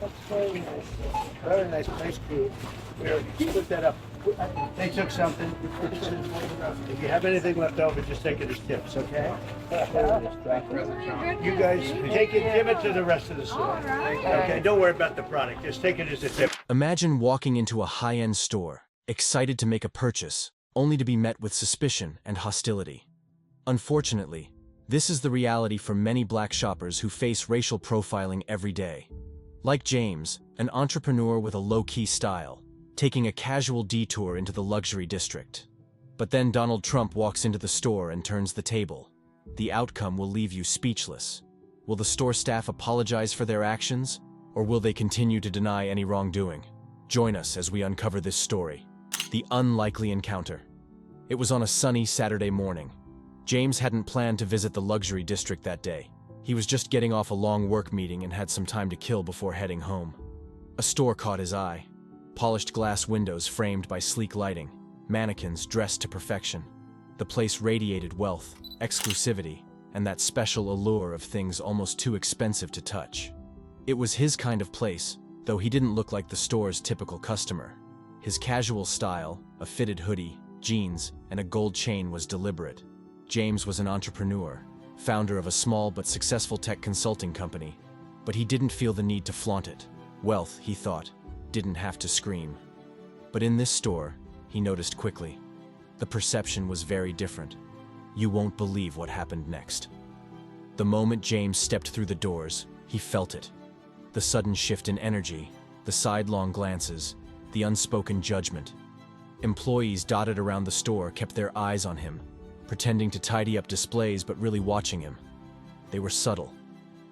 That's very nice. Very nice. Nice crew. Here, put that up. They took something. If you have anything left over, just take it as tips, okay? You guys take it, give it to the rest of the store. Okay, don't worry about the product. Just take it as a tip. Imagine walking into a high-end store, excited to make a purchase, only to be met with suspicion and hostility. Unfortunately, this is the reality for many black shoppers who face racial profiling every day. Like James, an entrepreneur with a low-key style, taking a casual detour into the luxury district. But then Donald Trump walks into the store and turns the table. The outcome will leave you speechless. Will the store staff apologize for their actions, or will they continue to deny any wrongdoing? Join us as we uncover this story. The unlikely encounter. It was on a sunny Saturday morning. James hadn't planned to visit the luxury district that day. He was just getting off a long work meeting and had some time to kill before heading home. A store caught his eye. Polished glass windows framed by sleek lighting, mannequins dressed to perfection. The place radiated wealth, exclusivity, and that special allure of things almost too expensive to touch. It was his kind of place, though he didn't look like the store's typical customer. His casual style, a fitted hoodie, jeans, and a gold chain was deliberate. James was an entrepreneur, founder of a small but successful tech consulting company, but he didn't feel the need to flaunt it. Wealth, he thought, didn't have to scream. But in this store, he noticed quickly. The perception was very different. You won't believe what happened next. The moment James stepped through the doors, he felt it. The sudden shift in energy, the sidelong glances, the unspoken judgment. Employees dotted around the store kept their eyes on him, pretending to tidy up displays but really watching him. They were subtle,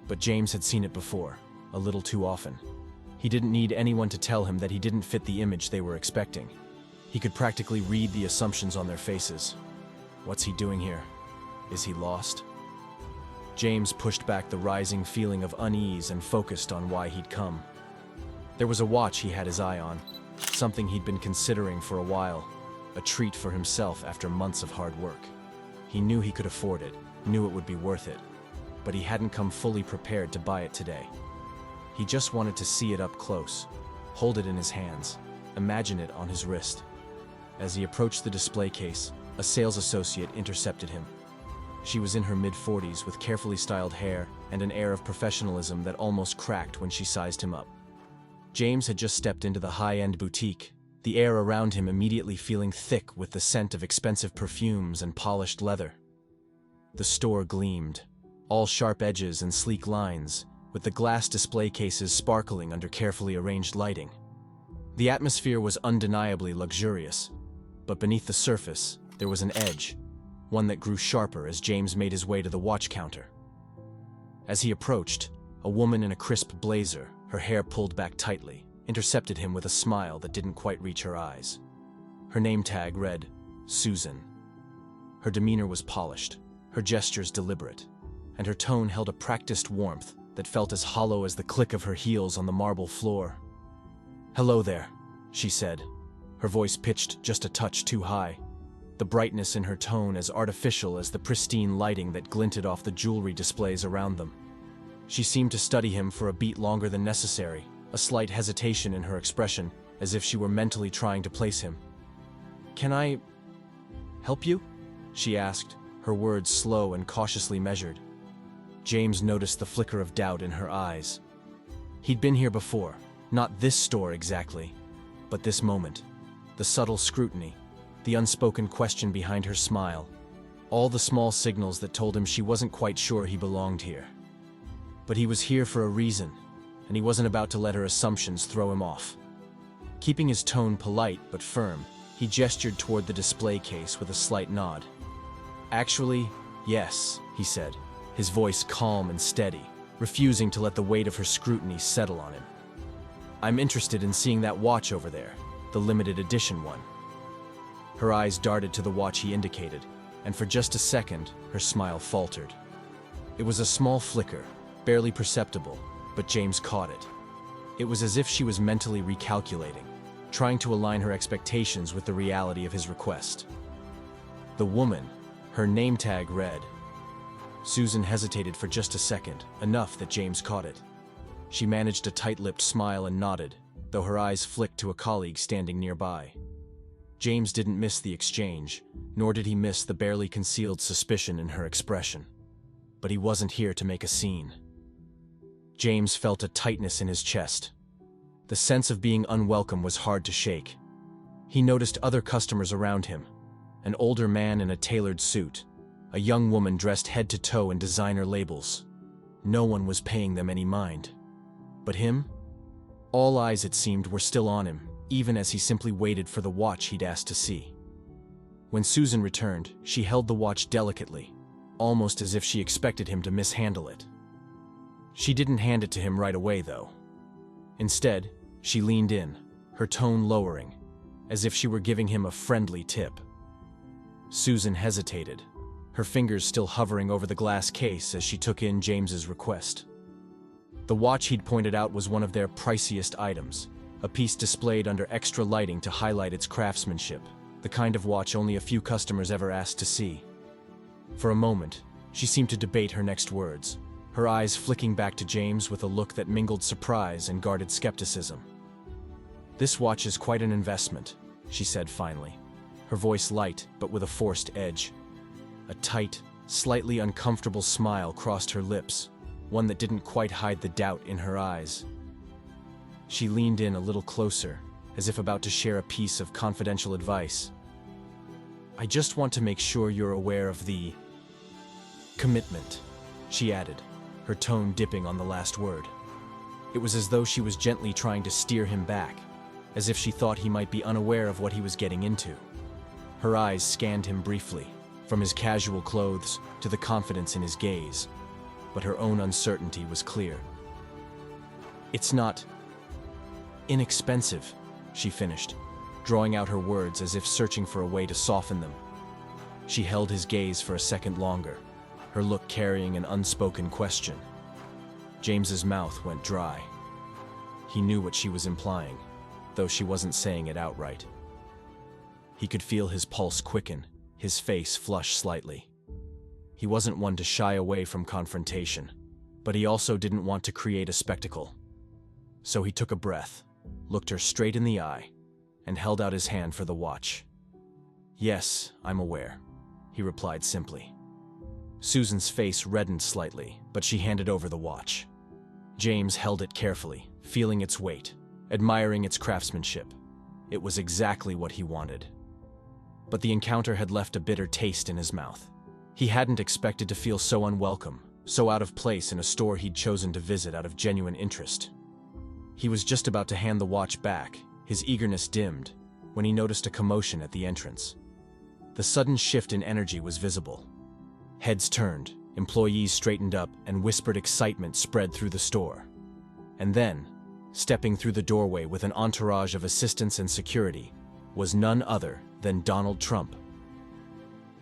but James had seen it before, a little too often. He didn't need anyone to tell him that he didn't fit the image they were expecting. He could practically read the assumptions on their faces. What's he doing here? Is he lost? James pushed back the rising feeling of unease and focused on why he'd come. There was a watch he had his eye on, something he'd been considering for a while, a treat for himself after months of hard work. He knew he could afford it, knew it would be worth it, but he hadn't come fully prepared to buy it today. He just wanted to see it up close, hold it in his hands, imagine it on his wrist. As he approached the display case, a sales associate intercepted him. She was in her mid-40s with carefully styled hair and an air of professionalism that almost cracked when she sized him up. James had just stepped into the high-end boutique, the air around him immediately feeling thick with the scent of expensive perfumes and polished leather. The store gleamed, all sharp edges and sleek lines, with the glass display cases sparkling under carefully arranged lighting. The atmosphere was undeniably luxurious, but beneath the surface, there was an edge, one that grew sharper as James made his way to the watch counter. As he approached, a woman in a crisp blazer, her hair pulled back tightly, intercepted him with a smile that didn't quite reach her eyes. Her name tag read, Susan. Her demeanor was polished, her gestures deliberate, and her tone held a practiced warmth that felt as hollow as the click of her heels on the marble floor. "Hello there," she said, her voice pitched just a touch too high, the brightness in her tone as artificial as the pristine lighting that glinted off the jewelry displays around them. She seemed to study him for a beat longer than necessary, a slight hesitation in her expression, as if she were mentally trying to place him. "Can I help you?" she asked, her words slow and cautiously measured. James noticed the flicker of doubt in her eyes. He'd been here before, not this store exactly, but this moment. The subtle scrutiny, the unspoken question behind her smile, all the small signals that told him she wasn't quite sure he belonged here. But he was here for a reason, and he wasn't about to let her assumptions throw him off. Keeping his tone polite but firm, he gestured toward the display case with a slight nod. "Actually, yes," he said, his voice calm and steady, refusing to let the weight of her scrutiny settle on him. "I'm interested in seeing that watch over there, the limited edition one." Her eyes darted to the watch he indicated, and for just a second, her smile faltered. It was a small flicker, barely perceptible, but James caught it. It was as if she was mentally recalculating, trying to align her expectations with the reality of his request. The woman, her name tag read. Susan hesitated for just a second, enough that James caught it. She managed a tight-lipped smile and nodded, though her eyes flicked to a colleague standing nearby. James didn't miss the exchange, nor did he miss the barely concealed suspicion in her expression. But he wasn't here to make a scene. James felt a tightness in his chest. The sense of being unwelcome was hard to shake. He noticed other customers around him, an older man in a tailored suit, a young woman dressed head to toe in designer labels. No one was paying them any mind. But him? All eyes, it seemed, were still on him, even as he simply waited for the watch he'd asked to see. When Susan returned, she held the watch delicately, almost as if she expected him to mishandle it. She didn't hand it to him right away, though. Instead, she leaned in, her tone lowering, as if she were giving him a friendly tip. Susan hesitated, her fingers still hovering over the glass case as she took in James's request. The watch he'd pointed out was one of their priciest items, a piece displayed under extra lighting to highlight its craftsmanship, the kind of watch only a few customers ever asked to see. For a moment, she seemed to debate her next words, her eyes flicking back to James with a look that mingled surprise and guarded skepticism. "This watch is quite an investment," she said finally, her voice light but with a forced edge. A tight, slightly uncomfortable smile crossed her lips, one that didn't quite hide the doubt in her eyes. She leaned in a little closer, as if about to share a piece of confidential advice. "I just want to make sure you're aware of the commitment," she added, her tone dipping on the last word. It was as though she was gently trying to steer him back, as if she thought he might be unaware of what he was getting into. Her eyes scanned him briefly, from his casual clothes to the confidence in his gaze, but her own uncertainty was clear. "It's not inexpensive," she finished, drawing out her words as if searching for a way to soften them. She held his gaze for a second longer, her look carrying an unspoken question. James's mouth went dry. He knew what she was implying, though she wasn't saying it outright. He could feel his pulse quicken, his face flush slightly. He wasn't one to shy away from confrontation, but he also didn't want to create a spectacle. So he took a breath, looked her straight in the eye, and held out his hand for the watch. "Yes, I'm aware," he replied simply. Susan's face reddened slightly, but she handed over the watch. James held it carefully, feeling its weight, admiring its craftsmanship. It was exactly what he wanted. But the encounter had left a bitter taste in his mouth. He hadn't expected to feel so unwelcome, so out of place in a store he'd chosen to visit out of genuine interest. He was just about to hand the watch back, his eagerness dimmed, when he noticed a commotion at the entrance. The sudden shift in energy was visible. Heads turned, employees straightened up, and whispered excitement spread through the store. And then, stepping through the doorway with an entourage of assistants and security, was none other than Donald Trump.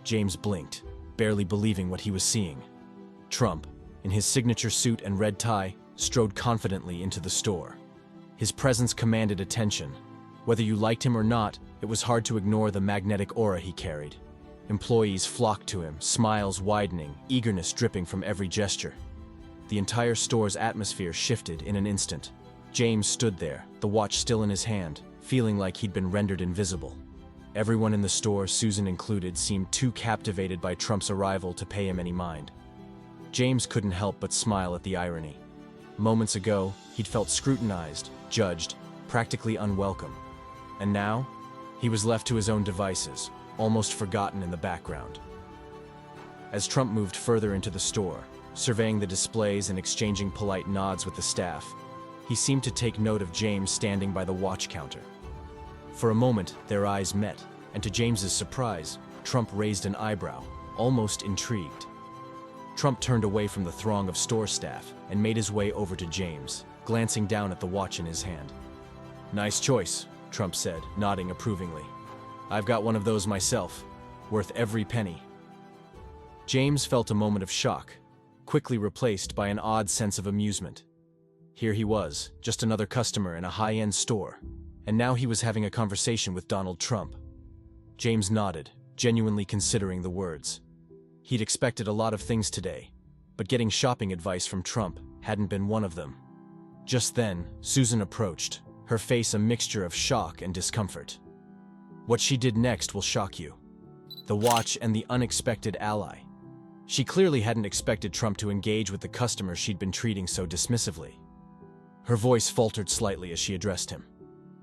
James blinked, barely believing what he was seeing. Trump, in his signature suit and red tie, strode confidently into the store. His presence commanded attention. Whether you liked him or not, it was hard to ignore the magnetic aura he carried. Employees flocked to him, smiles widening, eagerness dripping from every gesture. The entire store's atmosphere shifted in an instant. James stood there, the watch still in his hand, feeling like he'd been rendered invisible. Everyone in the store, Susan included, seemed too captivated by Trump's arrival to pay him any mind. James couldn't help but smile at the irony. Moments ago, he'd felt scrutinized, judged, practically unwelcome. And now, he was left to his own devices, almost forgotten in the background. As Trump moved further into the store, surveying the displays and exchanging polite nods with the staff, he seemed to take note of James standing by the watch counter. For a moment, their eyes met, and to James's surprise, Trump raised an eyebrow, almost intrigued. Trump turned away from the throng of store staff and made his way over to James, glancing down at the watch in his hand. "Nice choice," Trump said, nodding approvingly. "I've got one of those myself, worth every penny." James felt a moment of shock, quickly replaced by an odd sense of amusement. Here he was, just another customer in a high-end store, and now he was having a conversation with Donald Trump. James nodded, genuinely considering the words. He'd expected a lot of things today, but getting shopping advice from Trump hadn't been one of them. Just then, Susan approached, her face a mixture of shock and discomfort. What she did next will shock you. The watch and the unexpected ally. She clearly hadn't expected Trump to engage with the customer she'd been treating so dismissively. Her voice faltered slightly as she addressed him,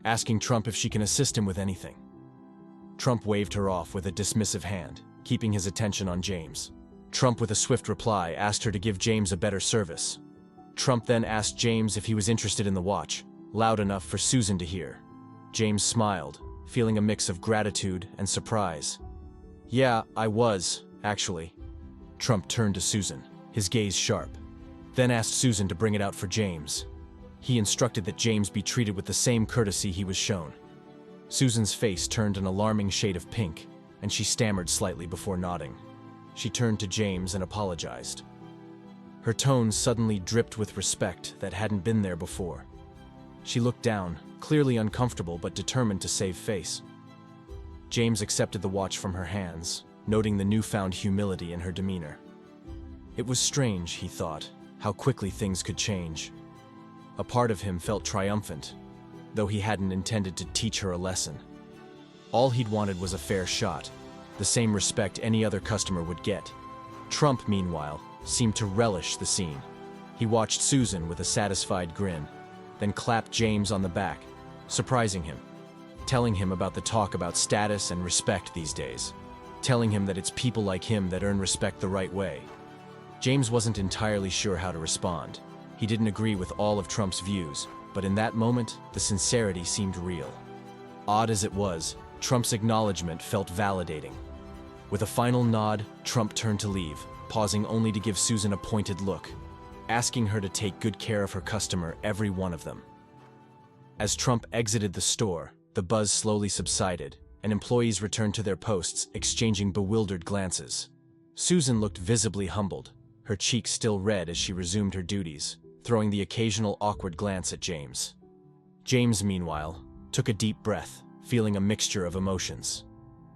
asking Trump if she can assist him with anything. Trump waved her off with a dismissive hand, keeping his attention on James. Trump, with a swift reply, asked her to give James a better service. Trump then asked James if he was interested in the watch, loud enough for Susan to hear. James smiled, feeling a mix of gratitude and surprise. "Yeah, I was, actually." Trump turned to Susan, his gaze sharp, then asked Susan to bring it out for James. He instructed that James be treated with the same courtesy he was shown. Susan's face turned an alarming shade of pink, and she stammered slightly before nodding. She turned to James and apologized. Her tone suddenly dripped with respect that hadn't been there before. She looked down, clearly uncomfortable but determined to save face. James accepted the watch from her hands, noting the newfound humility in her demeanor. It was strange, he thought, how quickly things could change. A part of him felt triumphant, though he hadn't intended to teach her a lesson. All he'd wanted was a fair shot, the same respect any other customer would get. Trump, meanwhile, seemed to relish the scene. He watched Susan with a satisfied grin, then clapped James on the back, surprising him, telling him about the talk about status and respect these days, telling him that it's people like him that earn respect the right way. James wasn't entirely sure how to respond. He didn't agree with all of Trump's views, but in that moment, the sincerity seemed real. Odd as it was, Trump's acknowledgement felt validating. With a final nod, Trump turned to leave, pausing only to give Susan a pointed look, asking her to take good care of her customer, every one of them. As Trump exited the store, the buzz slowly subsided, and employees returned to their posts, exchanging bewildered glances. Susan looked visibly humbled, her cheeks still red as she resumed her duties, throwing the occasional awkward glance at James. James, meanwhile, took a deep breath, feeling a mixture of emotions.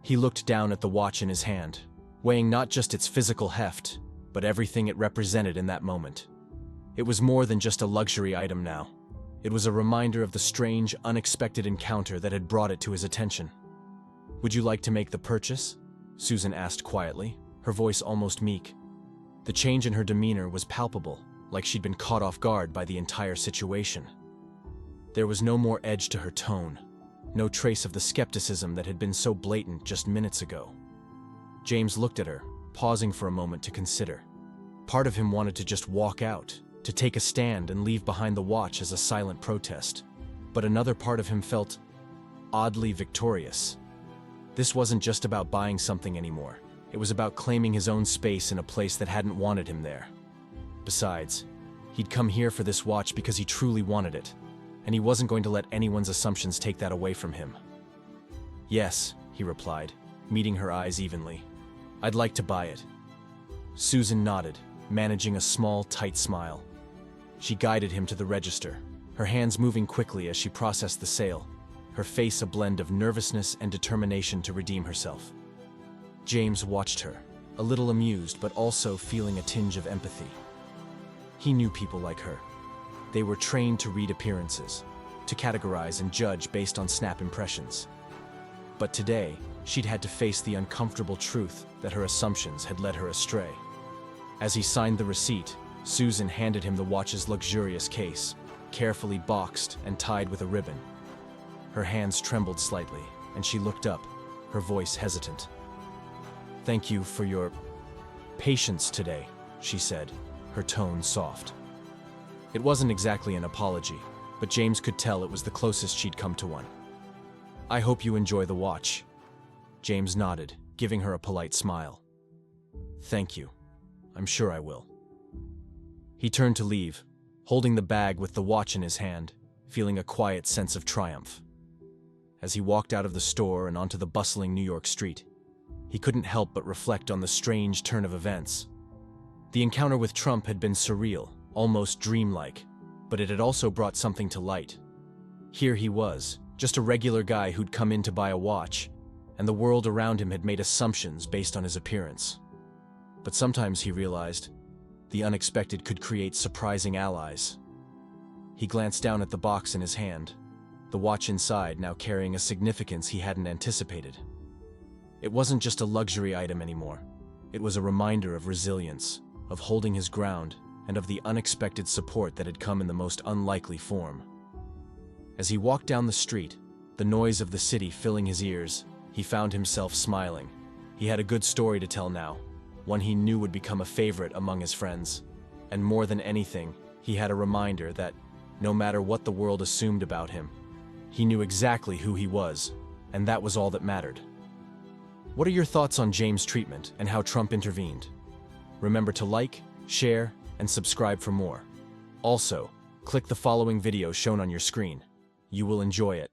He looked down at the watch in his hand, weighing not just its physical heft, but everything it represented in that moment. It was more than just a luxury item now. It was a reminder of the strange, unexpected encounter that had brought it to his attention. "Would you like to make the purchase?" Susan asked quietly, her voice almost meek. The change in her demeanor was palpable, like she'd been caught off guard by the entire situation. There was no more edge to her tone, no trace of the skepticism that had been so blatant just minutes ago. James looked at her, pausing for a moment to consider. Part of him wanted to just walk out, to take a stand and leave behind the watch as a silent protest, but another part of him felt oddly victorious. This wasn't just about buying something anymore. It was about claiming his own space in a place that hadn't wanted him there. Besides, he'd come here for this watch because he truly wanted it, and he wasn't going to let anyone's assumptions take that away from him. "Yes," he replied, meeting her eyes evenly. "I'd like to buy it." Susan nodded, managing a small, tight smile. She guided him to the register, her hands moving quickly as she processed the sale, her face a blend of nervousness and determination to redeem herself. James watched her, a little amused but also feeling a tinge of empathy. He knew people like her. They were trained to read appearances, to categorize and judge based on snap impressions. But today, she'd had to face the uncomfortable truth that her assumptions had led her astray. As he signed the receipt, Susan handed him the watch's luxurious case, carefully boxed and tied with a ribbon. Her hands trembled slightly, and she looked up, her voice hesitant. "Thank you for your patience today," she said, her tone soft. It wasn't exactly an apology, but James could tell it was the closest she'd come to one. "I hope you enjoy the watch." James nodded, giving her a polite smile. "Thank you. I'm sure I will." He turned to leave, holding the bag with the watch in his hand, feeling a quiet sense of triumph. As he walked out of the store and onto the bustling New York street, he couldn't help but reflect on the strange turn of events. The encounter with Trump had been surreal, almost dreamlike, but it had also brought something to light. Here he was, just a regular guy who'd come in to buy a watch, and the world around him had made assumptions based on his appearance. But sometimes he realized, the unexpected could create surprising allies. He glanced down at the box in his hand, the watch inside now carrying a significance he hadn't anticipated. It wasn't just a luxury item anymore. It was a reminder of resilience, of holding his ground, and of the unexpected support that had come in the most unlikely form. As he walked down the street, the noise of the city filling his ears, he found himself smiling. He had a good story to tell now, one he knew would become a favorite among his friends. And more than anything, he had a reminder that, no matter what the world assumed about him, he knew exactly who he was, and that was all that mattered. What are your thoughts on James' treatment and how Trump intervened? Remember to like, share, and subscribe for more. Also, click the following video shown on your screen. You will enjoy it.